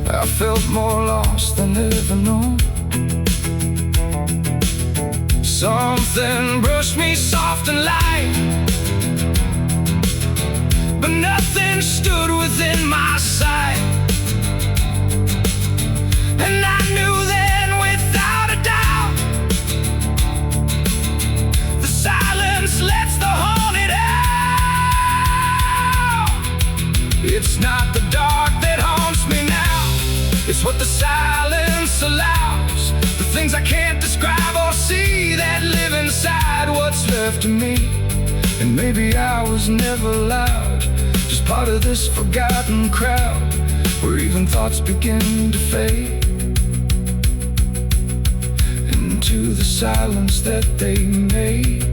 I felt more lost than ever known. Something brushed me soft and light, but nothing stood within my sight. And I knew then without a doubt, the silence lets the haunted out. It's not the dark that haunts me now, it's what the silence allows. The things I can't describe or see that live inside what's left of me. And maybe I was never loud, just part of this forgotten crowd, where even thoughts begin to fade into the silence that they made.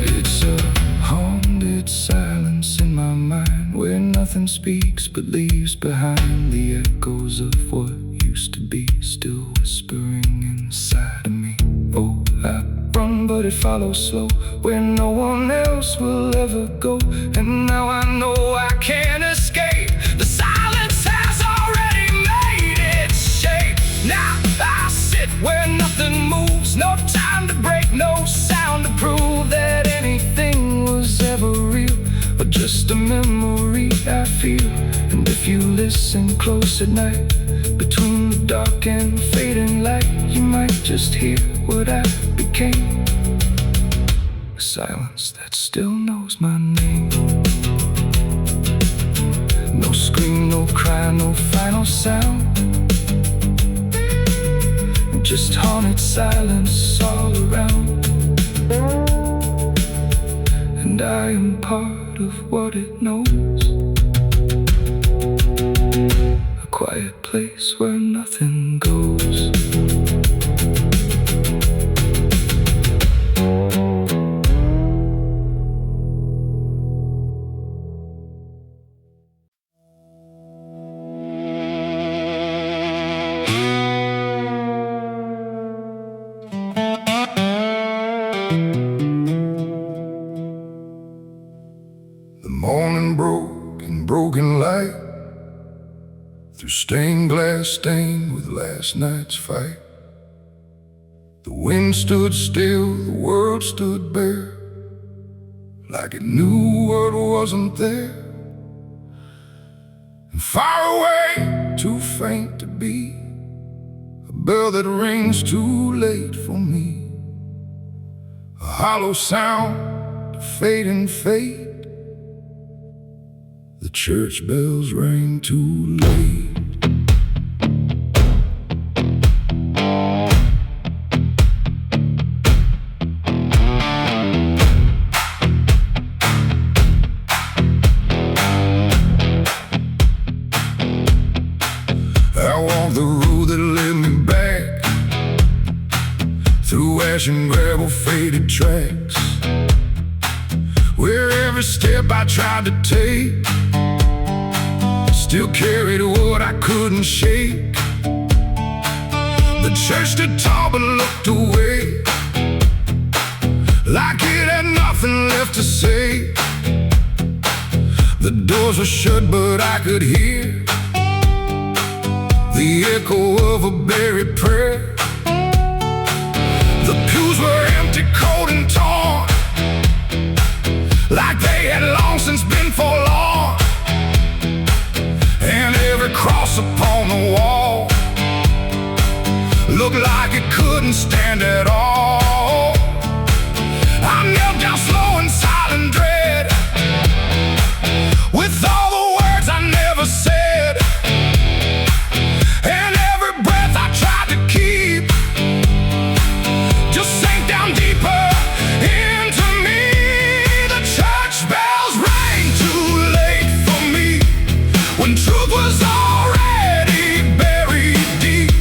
It's a haunted silence in my mind, where nothing speaks but leaves behind the echoes of what you used to be, still whispering inside of me. Oh, I run, but it follows slow, where no one else will ever go. And now I know I can't escape. The silence has already made its shape. Now I sit where nothing moves, no time to break, no sound to prove that anything was ever real, or just a memory I feel. And if you listen close at night, between the dark and fading light, you might just hear what I became. A silence that still knows my name. No scream, no cry, no final sound, just haunted silence all around. And I am part of what it knows, a quiet place where nothing goes. The morning broke in broken light, through stained glass stained with last night's fight. The wind stood still, the world stood bare, like it knew what wasn't there. And far away, too faint to be, a bell that rings too late for me. A hollow sound, a fading fate. The church bells rang too late. I walked the road that led me back, through ash and gravel faded tracks, where every step I tried to take still carried what I couldn't shake. The church stood tall but looked away, like it had nothing left to say. The doors were shut but I could hear the echo of a buried prayer. The pews were empty, cold and torn, like they had long since been forlorn. And every cross upon the wall looked like it couldn't stand at all. I knelt down slow in silent dread, with all the words I never said, and every breath I tried to keep just sank down deeper into me. The church bells rang too late for me, when truth was already buried deep.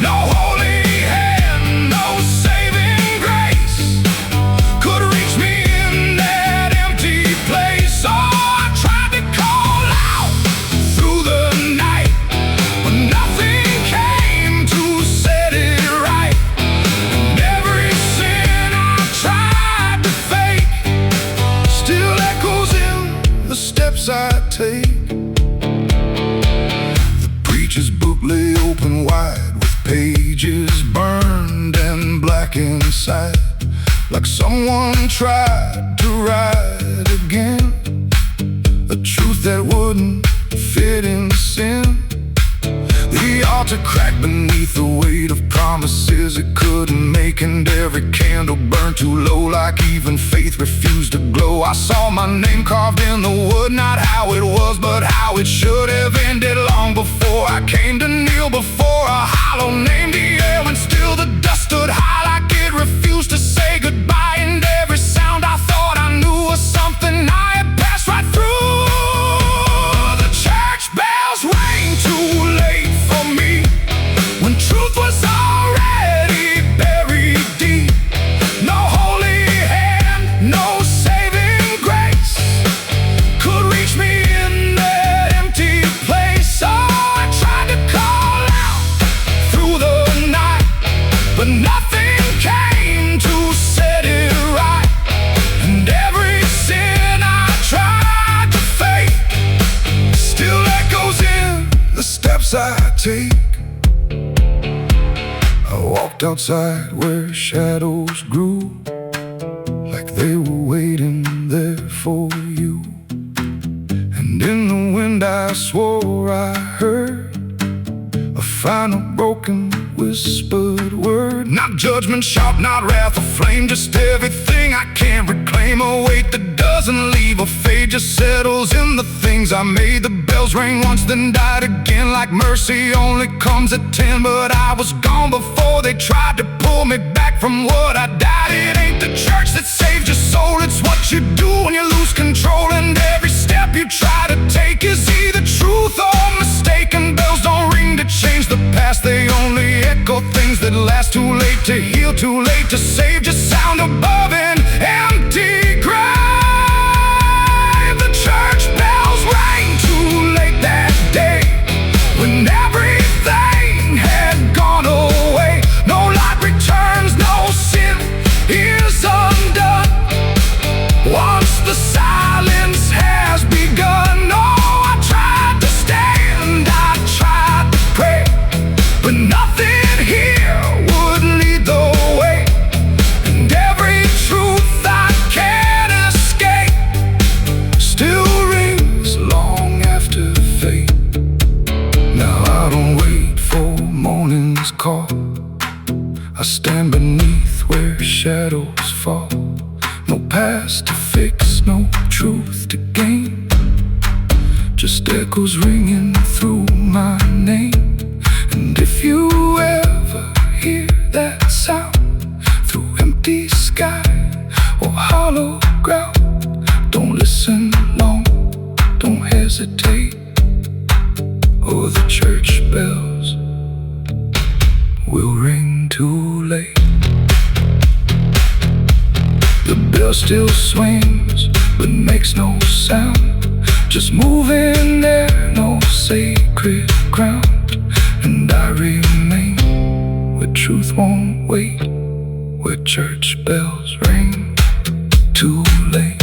No holy hand, no saving grace could reach me in that empty place. Oh, I tried to call out through the night, but nothing came to set it right. And every sin I tried to fake still echoes in the steps I take. The preacher's book lay open wide, with pages burned and black inside, like someone tried to write again a truth that wouldn't fit in sin. The altar cracked beneath the weight of promises it couldn't make, and every candle burned too low, like even faith refused to glow. I saw my name carved in the wood, not how it was, but how it should have ended long before I came to kneel before a hollow named the air, when still the dust stood high, like it refused to say goodbye. And every sound I thought I knew was something I had passed right through. The church bells rang too late for me, when truth was already buried deep. No holy hand, no saving grace could reach me in that empty place. Oh, I tried to call out but nothing came to set it right. And every sin I tried to fake still echoes in the steps I take. I walked outside where shadows grew, like they were waiting there for you. And in the wind I swore I heard a final broken whispered word. Not judgment sharp, not wrath or flame, just everything I can't reclaim. A weight that doesn't leave or fade, just settles in the things I made. The bells rang once then died again, like mercy only comes at 10. But I was gone before they tried to pull me back from what I died. It ain't the church that saves your soul, it's what you do when you lose control. And every step you try to take is either truth or mistaken. Bells don't ring to change the past, they only echo things that last. Too late to heal, too late to save, just sound above an empty grave. The church bells rang too late that day, when everything had gone away. No light returns, no sin is undone once the silence has begun. No, I tried to stand, I tried to pray, but nothing here would lead the way. And every truth I can't escape still rings long after fate. Now I don't wait for morning's call, I stand beneath where shadows fall. No past to fix, no truth to gain, just echoes ringing through my name. And if you ever hear that sound through empty sky or hollow ground, don't listen long, don't hesitate, or the church bells will ring too late. The bell still swings, but makes no sound, just moving there, no sacred ground. And I remain where truth won't wait, where church bells ring too late.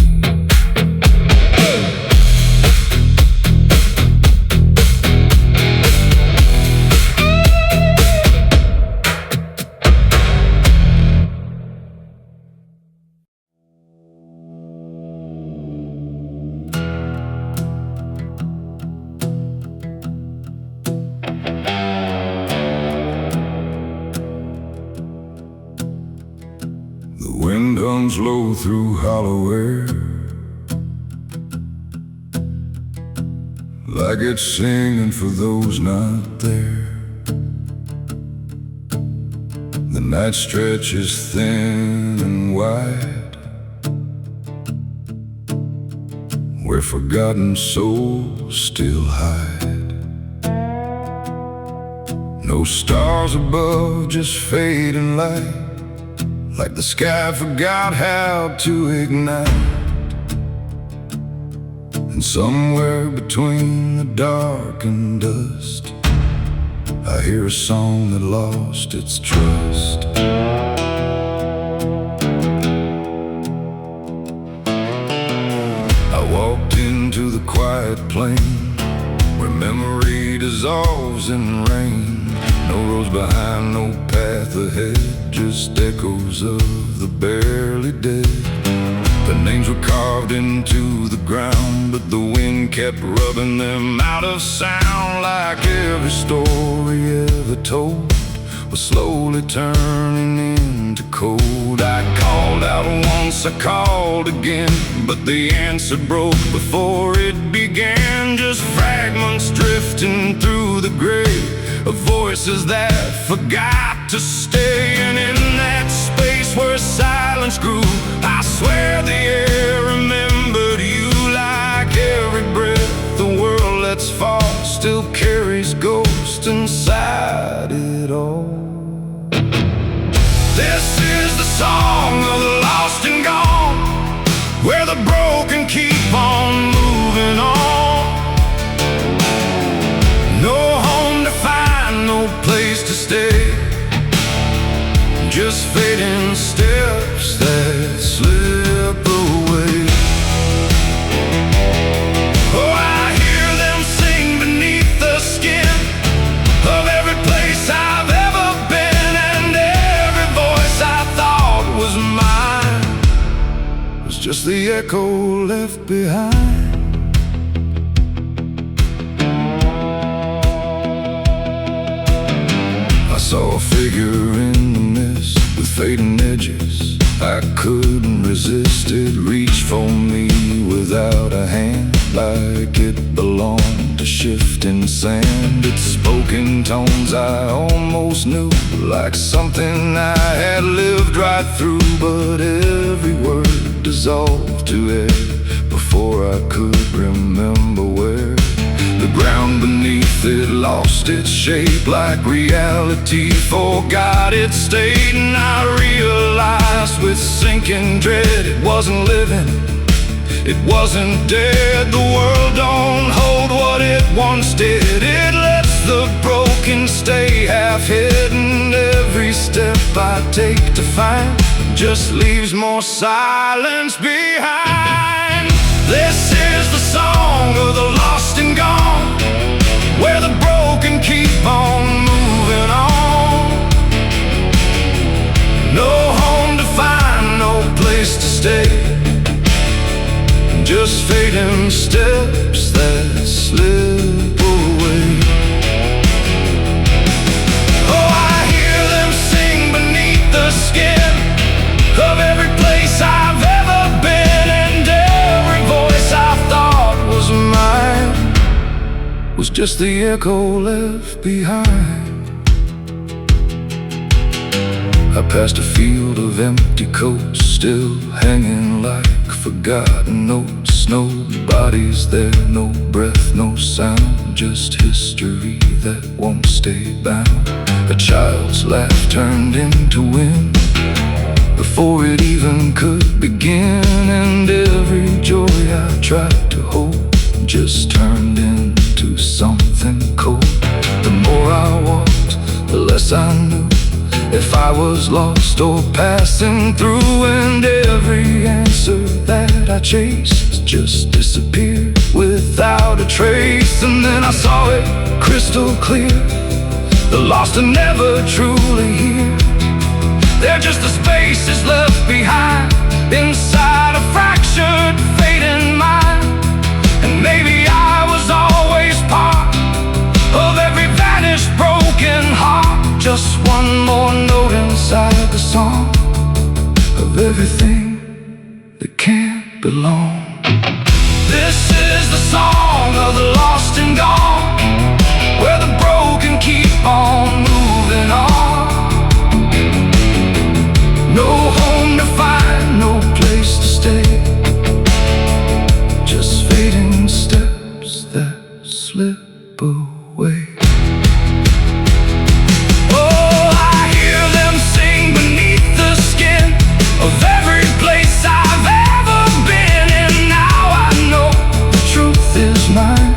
The wind hums low through hollow air, like it's singing for those not there. The night stretches thin and wide, where forgotten souls still hide. No stars above, just fading light, like the sky forgot how to ignite. And somewhere between the dark and dust, I hear a song that lost its trust. I walked into the quiet plain, where memory dissolves in rain. No roads behind, no path ahead, just echoes of the barely dead. The names were carved into the ground, but the wind kept rubbing them out of sound. Like every story ever told was slowly turning into cold. I called out once, I called again, but the answer broke before it began. Just fragments drifting through the grave of voices that forgot to stay. And in that space where silence grew, I swear the air remembered you. Like every breath the world lets fall still carries ghosts inside it all. This is the song of the lost and gone, where the broken keep on moving on. No home to find, no place to stay, just fading steps that slip away. Oh, I hear them sing beneath the skin of every place I've ever been, and every voice I thought was mine was just the echo left behind. I saw a figure in the mist with fading edges. I couldn't resist it, reached for me without a hand, like it belonged to shifting sand. It spoke in tones I almost knew, like something I had lived right through. But every word dissolved to air before I could remember where. The ground beneath it lost its shape, like reality forgot its state. And I realized with sinking dread, it wasn't living, it wasn't dead. The world don't hold what it once did. It lets the broken stay half hidden. Every step I take to find just leaves more silence behind. This is the song of the lost and gone, where the broken keep on moving on. No home to find, no place to stay, just fading steps that slip away. Oh, I hear them sing beneath the skin of every place I've ever been, and every voice I thought was mine was just the echo left behind. I passed a field of empty coats, still hanging like forgotten notes. Nobody's there, no breath, no sound, just history that won't stay bound. A child's laugh turned into wind before it even could begin, and every joy I tried to hold just turned into something cold. The more I walked, the less I knew if I was lost or passing through, and every answer that I chased just disappeared without a trace. And then I saw it crystal clear, the lost are never truly here. They're just the spaces left behind inside a fractured, fading mind. And maybe I was always part of every vanished, broken heart, just one more note inside the song of everything that can't belong. This is the song of the lost and gone, where the broken keep on moving on. No home to find, no place to stay, just fading steps that slip away. Oh, I hear them sing beneath the skin of every place I've ever been, and now I know the truth is mine.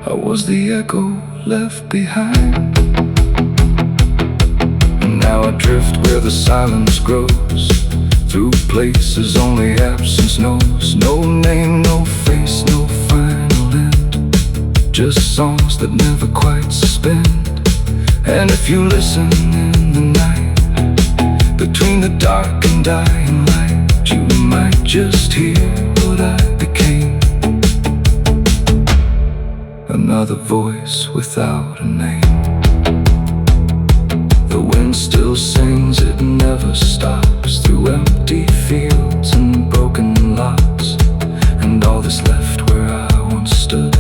I was the echo left behind. Now I drift where the silence grows, through places only absence knows. No name, no face, no final end, just songs that never quite suspend. And if you listen in the night, between the dark and dying light, you might just hear what I became. Another voice without a name. The wind still sings, it never stops, through empty fields and broken lots, and all that's left where I once stood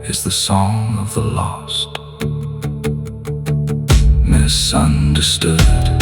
is the song of the lost, misunderstood.